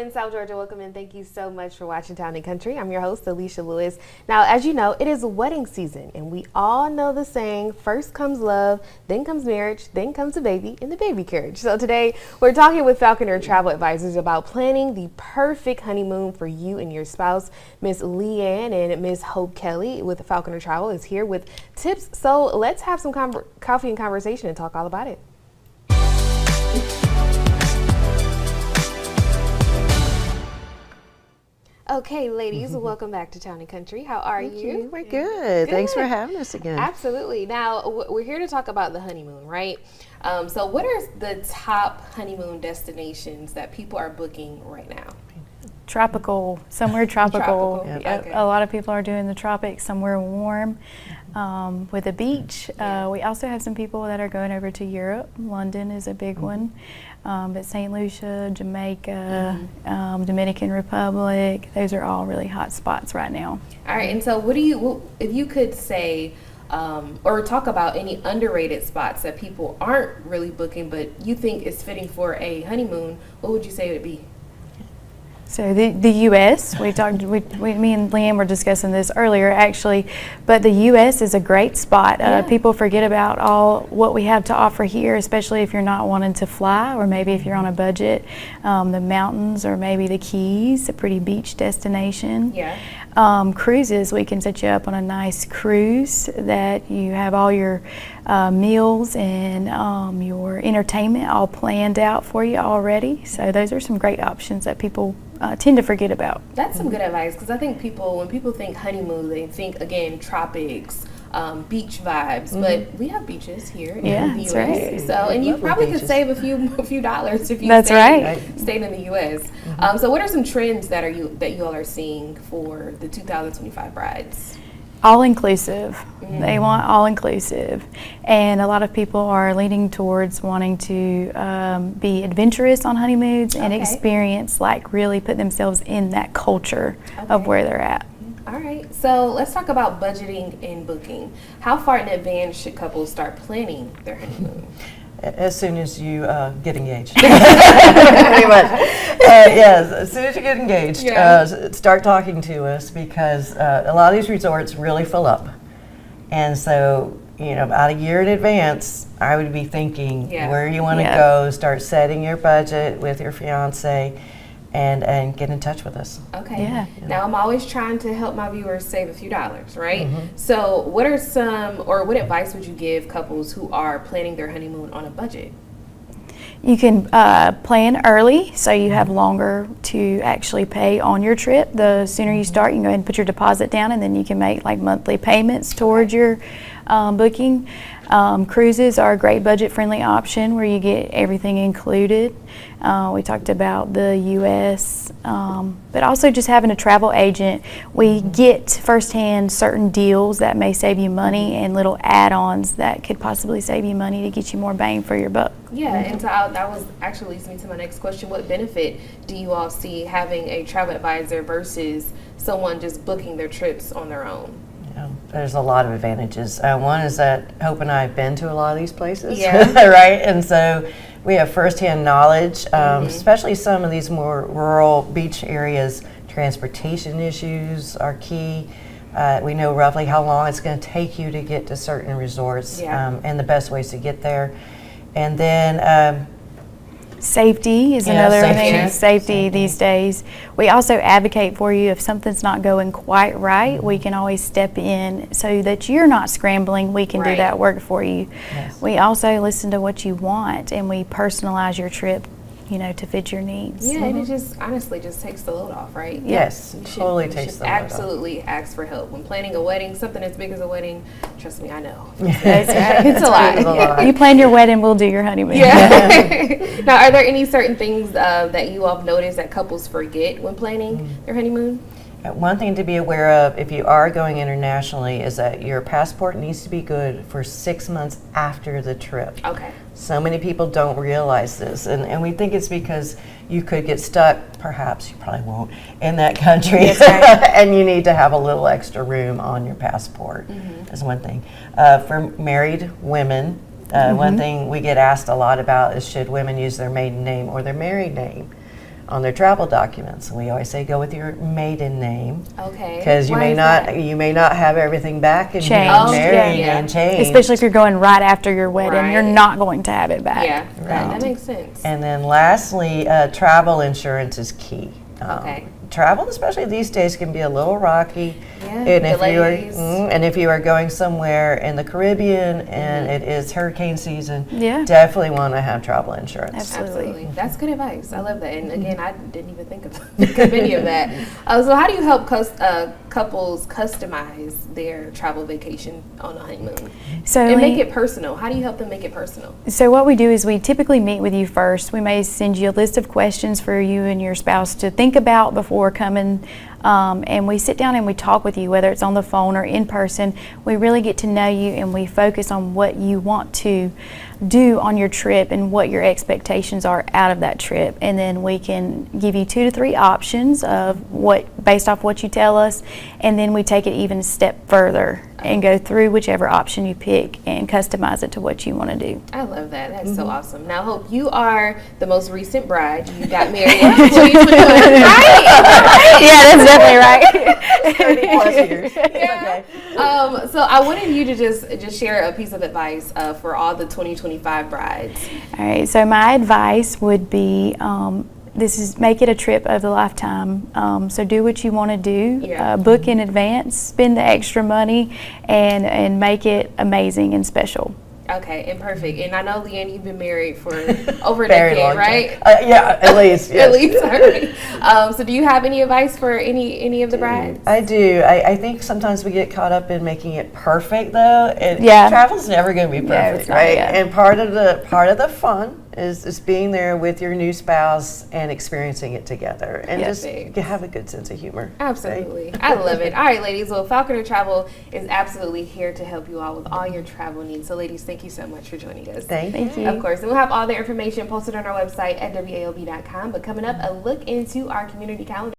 In South Georgia, welcome and thank you so much for watching Town and Country. I'm your host, Alicia Lewis. Now, as you know, it is wedding season, and we all know the saying, first comes love, then comes marriage, then comes the baby and the baby carriage. So today, we're talking with Falconer Travel Advisors about planning the perfect honeymoon for you and your spouse. Miss Leanne and Miss Hope Kelly with Falconer Travel is here with tips. So let's have some coffee and conversation and talk all about it. Okay, ladies, welcome back to Town and Country. How are you? We're good. Thanks for having us again. Absolutely. Now, we're here to talk about the honeymoon, right? So what are the top honeymoon destinations that people are booking right now? Tropical, somewhere tropical. Yep. Okay. A lot of people are doing the tropics, somewhere warm with a beach. We also have some people that are going over to Europe. London is a big one. But St. Lucia, Jamaica, Dominican Republic, those are all really hot spots right now. All right, and so if you could say, or talk about any underrated spots that people aren't really booking, but you think is fitting for a honeymoon, what would you say it would be? So the U.S., me and Liam were discussing this earlier actually, but the U.S. is a great spot. People forget about all what we have to offer here, especially if you're not wanting to fly or maybe if you're on a budget. The mountains or maybe the Keys, a pretty beach destination. Yeah. Cruises, we can set you up on a nice cruise that you have all your meals and your entertainment all planned out for you already. So those are some great options that people tend to forget about. That's some good advice, because I think when people think honeymoon, they think, again, tropics, beach vibes, but we have beaches here in the U.S. Right. So, and you probably could save a few dollars if you stayed in the U.S. So what are some trends that you all are seeing for the 2025 brides? All inclusive. They want all inclusive, and a lot of people are leaning towards wanting to be adventurous on honeymoons and experience, like really put themselves in that culture of where they're at. All right, so let's talk about budgeting and booking. How far in advance should couples start planning their honeymoon? As soon as you get engaged. Pretty much. Yes, as soon as you get engaged, start talking to us, because a lot of these resorts really fill up. And so, about a year in advance, I would be thinking where you want to go, start setting your budget with your fiance, and get in touch with us. Okay. Yeah. Now, I'm always trying to help my viewers save a few dollars, right? So what advice would you give couples who are planning their honeymoon on a budget? You can plan early, so you have longer to actually pay on your trip. The sooner you start, you can go ahead and put your deposit down, and then you can make like monthly payments towards your booking. Cruises are a great budget-friendly option where you get everything included. We talked about the U.S., but also just having a travel agent. We get firsthand certain deals that may save you money and little add-ons that could possibly save you money to get you more bang for your buck. Yeah, and so that was actually leads me to my next question. What benefit do you all see having a travel advisor versus someone just booking their trips on their own? There's a lot of advantages. One is that Hope and I have been to a lot of these places, right? And so we have firsthand knowledge, especially some of these more rural beach areas. Transportation issues are key. We know roughly how long it's going to take you to get to certain resorts and the best ways to get there. And then safety is another thing. Safety these days. We also advocate for you if something's not going quite right. We can always step in so that you're not scrambling. We can do that work for you. We also listen to what you want, and we personalize your trip, to fit your needs. Yeah, and it just honestly just takes the load off, right? Yes, totally takes the load off. Absolutely ask for help when planning a wedding, something as big as a wedding. Trust me, I know. It's a lot. You plan your wedding, we'll do your honeymoon. Yeah. Now, are there any certain things that you all have noticed that couples forget when planning their honeymoon? One thing to be aware of if you are going internationally is that your passport needs to be good for 6 months after the trip. Okay. So many people don't realize this, and we think it's because you could get stuck, perhaps you probably won't, in that country, and you need to have a little extra room on your passport. That's one thing. For married women, one thing we get asked a lot about is should women use their maiden name or their married name on their travel documents. We always say go with your maiden name. Okay. Because you Why may is not that? you may not have everything back and Changed, married yeah. and changed. Especially if you're going right after your wedding, you're Right. not going to have it back. Yeah, that makes sense. And then lastly, travel insurance is key. Okay. Travel, especially these days, can be a little rocky. Yeah, And if you are, delays. and if you are going somewhere in the Caribbean and it is hurricane season, Yeah. definitely want to have travel insurance. Absolutely. That's good advice. I love that. And again, I didn't even think of any of that. So how do you help couples customize their travel vacation on a honeymoon? So And make we- it personal. How do you help them make it personal? So what we do is we typically meet with you first. We may send you a list of questions for you and your spouse to think about before coming, and we sit down and we talk with you, whether it's on the phone or in person. We really get to know you and we focus on what you want to do on your trip and what your expectations are out of that trip. And then we can give you 2 to 3 options of what, based off what you tell us, and then we take it even a step further and go through whichever option you pick and customize it to what you want to do. I love that. That's so awesome. Now, Hope, you are the most recent bride. You got married in 2021, right? Yeah, that's definitely right. 30 plus years. Yeah. Okay. So I wanted you to just share a piece of advice for all the 2025 brides. All right, so my advice would be make it a trip of a lifetime. So do what you want to do, Yeah. book in advance, spend the extra money, and make it amazing and special. Okay, and perfect. And I know, Leanne, you've been married for over a Very decade, long right? time. Yeah, at least. Yes. At least, all right. So do you have any advice for any of the brides? I do. I think sometimes we get caught up in making it perfect, though. And Yeah. travel's never going to be Yeah, perfect, it's not, right? yeah. And part of the fun is being there with your new spouse and experiencing it together, and just Perfect. have a good sense of humor. Absolutely. I love it. All right, ladies. Well, Falconer Travel is absolutely here to help you all with all your travel needs. So, ladies, thank you so much for joining us. Thank you. Of course. And we'll have all the information posted on our website at waob.com. But coming up, a look into our community calendar.